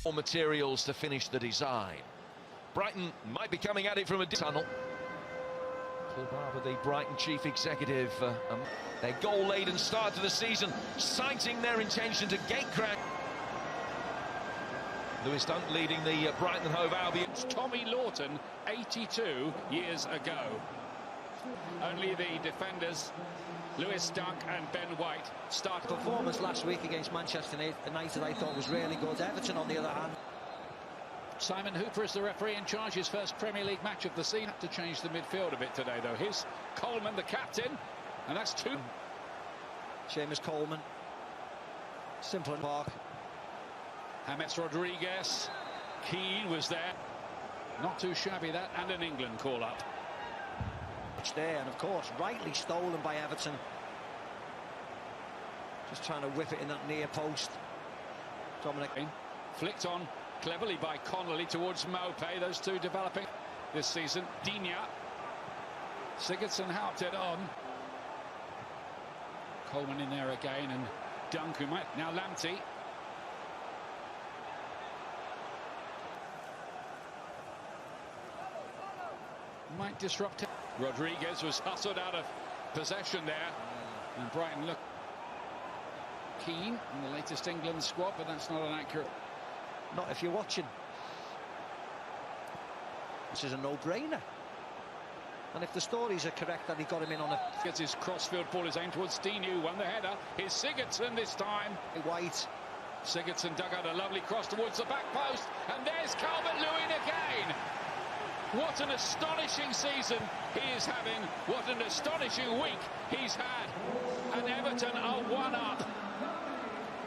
More materials to finish the design. Brighton might be coming at it from a tunnel. Paul Barber, the Brighton chief executive, their goal-laden start to the season, citing their intention to gatecrash. Lewis Dunk leading the Brighton Hove Albion. Tommy Lawton 82 years ago. Only the defenders, Lewis Dunk and Ben White, started. Performance last week against Manchester United I thought was really good. Everton, on the other hand. Simon Hooper is the referee in charge, his first Premier League match of the season. Had to change the midfield a bit today, though. Here's Coleman, the captain, and that's two. Seamus Coleman. Simple Park. James Rodriguez. Keane was there. Not too shabby, that, and an England call-up. There, and of course, rightly stolen by Everton. Just trying to whip it in that near post. Dominic. Flicked on cleverly by Connolly towards Maupay, those two developing this season. Digne. Sigurdsson helped it on. Coleman in there again, and Dunk, who might now Lamptey. Might disrupt it. Rodriguez was hustled out of possession there, and Brighton look. Keane in the latest England squad, but that's not an accurate. Not if you're watching. This is a no-brainer. And if the stories are correct that he got him in on a... Gets his crossfield ball is aimed towards Digne, who won the header. Here's Sigurdsson this time. White. Sigurdsson dug out a lovely cross towards the back post, and there's Calvert-Lewin again. What an astonishing season he is having. What an astonishing week he's had. And Everton are one up.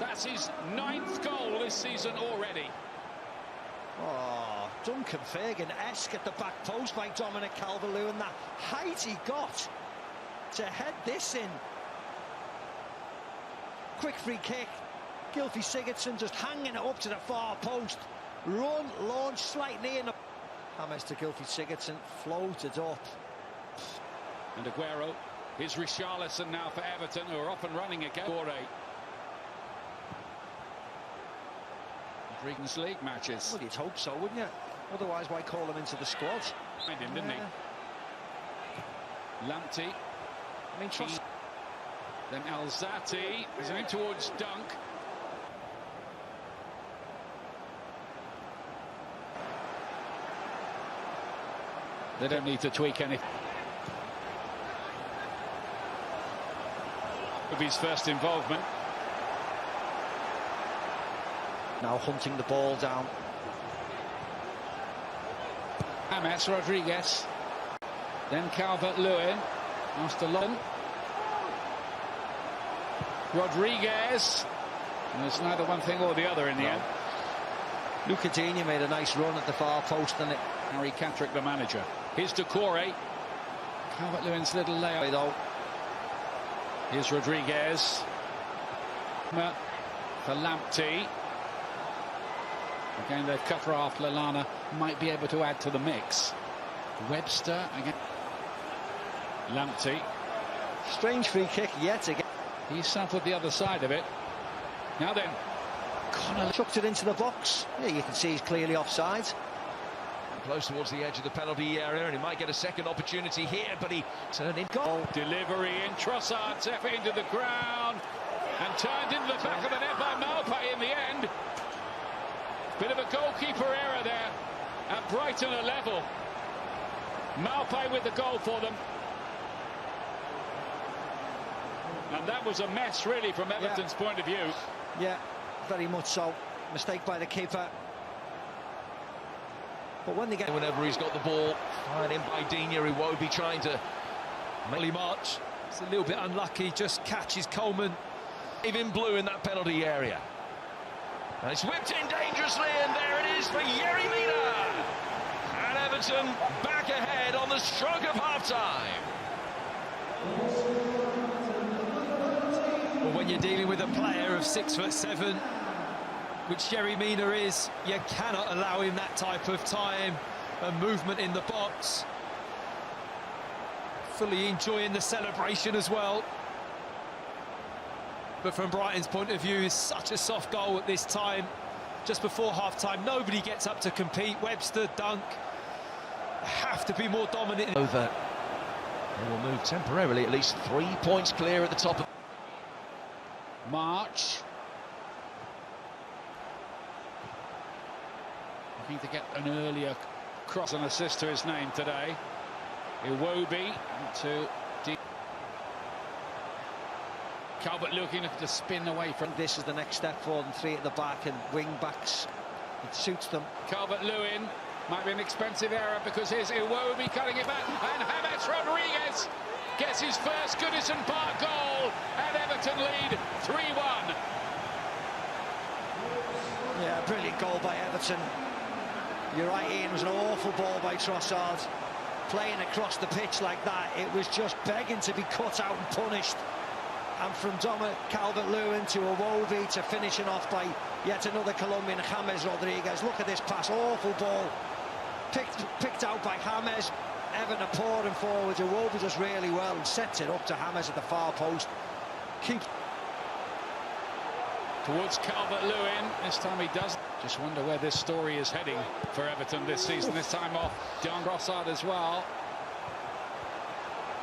That's his 9th goal this season already. Oh, Duncan Ferguson-esque at the back post by Dominic Calvert-Lewin. That height he got to head this in. Quick free kick. Gylfi Sigurdsson just hanging it up to the far post. Run, launch slightly in. Khamiss to Gylfi Sigurdsson, floated up. And Aguero, here's Richarlison now for Everton, who are off and running again. Regions League matches. Well, you'd hope so, wouldn't you? Otherwise, why call him into the squad? Didn't he? Lamptey. I mean, then Alzati is in towards Dunk. They don't need to tweak anything. Of his first involvement. Now hunting the ball down. James Rodriguez. Then Calvert-Lewin. After Lon. Rodriguez. And there's neither one thing or the other in the end. Luca Digne made a nice run at the far post, and it. Harry Catrick, the manager. Here's Decore. Calvert-Lewin's little layup. Though. Here's Rodriguez. For Lamptey. Again, they've cut her off. Lallana might be able to add to the mix. Webster again. Lamptey. Strange free kick yet again. He suffered the other side of it. Now then, Connolly chucked it into the box. Yeah, you can see he's clearly offside. Close towards the edge of the penalty area, and he might get a second opportunity here, but he turned in. Goal. Delivery in Trossard's effort into the ground, and turned into the back of the net by Maupay in the end. Bit of a goalkeeper error there, and Brighton are level. Maupay with the goal for them. And that was a mess, really, from Everton's point of view. Yeah, very much so. Mistake by the keeper. But when they get... Whenever he's got the ball, fired in by Digne, who won't be trying to... March, it's a little bit unlucky, just catches Coleman. Even blue in that penalty area. And it's whipped in dangerously, and there it is for Yerry Mina. And Everton back ahead on the stroke of half-time. Well, when you're dealing with a player of 6'7", which Yerry Mina is, you cannot allow him that type of time and movement in the box. Fully enjoying the celebration as well. But from Brighton's point of view, it's such a soft goal at this time. just before half-time. Nobody gets up to compete. Webster, Dunk have to be more dominant. Over. They will move temporarily, at least 3 points clear at the top of March. Looking to get an earlier cross and assist to his name today. Iwobi to Calvert looking to spin away from. This is the next step for them, 3 at the back and wing backs. It suits them. Calvert-Lewin might be an expensive error because here's Iwobi cutting it back, and James Rodriguez gets his first Goodison Park goal, and Everton lead 3-1. Yeah, brilliant goal by Everton. You're right, Ian, it was an awful ball by Trossard. Playing across the pitch like that, it was just begging to be cut out and punished. And from Calvert-Lewin to Iwobi to finishing off by yet another Colombian, James Rodriguez. Look at this pass, awful ball. Picked out by James. Everton are pouring forward. Iwobi does really well and sets it up to James at the far post. Towards Calvert-Lewin, this time he does. Just wonder where this story is heading for Everton this season. This time off Trossard as well.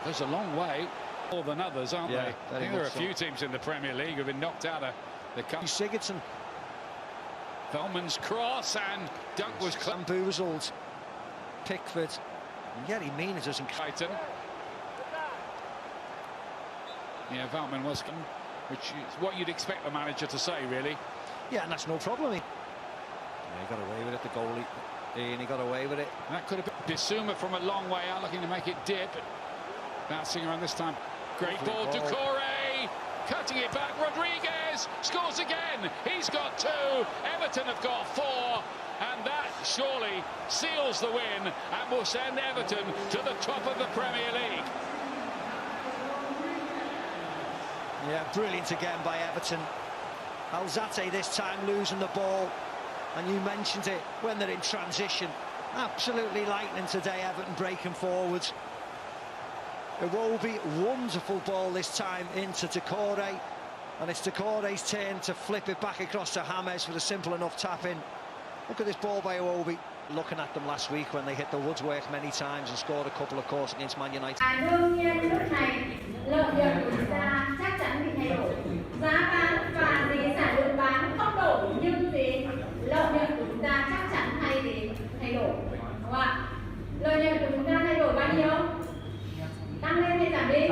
Goes a long way. More than others, aren't they? I think there are a few teams in the Premier League who've been knocked out of the cup. Sigurdsson. Feldman's cross, and Dunk was bamboozled. Pickford. Yerry Mina doesn't. Crichton. Yeah, Veltman was, which is what you'd expect the manager to say, really. Yeah, and that's no problem. Yeah, he got away with it, the goalie. And he got away with it. That could have been Bissouma from a long way out, looking to make it dip. Bouncing around this time. Great ball to Corey, cutting it back. Rodriguez scores again. He's got 2. Everton have got 4, and that surely seals the win and will send Everton to the top of the Premier League. Yeah, brilliant again by Everton. Alzate this time losing the ball, and you mentioned it when they're in transition. Absolutely lightning today, Everton breaking forwards. Iwobi, wonderful ball this time into Doucouré, and it's Doucouré's turn to flip it back across to James for a simple enough tap in. Look at this ball by Iwobi. Looking at them last week when they hit the woodwork many times and scored a couple of goals against Man United. Đương nhiên lúc này lợi nhuận của chúng ta chắc chắn bị thay đổi. Giá bán và sản lượng bán không đổi, nhưng lợi nhuận của chúng ta chắc chắn thay đổi, đúng không ạ? Lợi nhuận của chúng ta thay đổi bao nhiêu? Tăng lên hay giảm đi?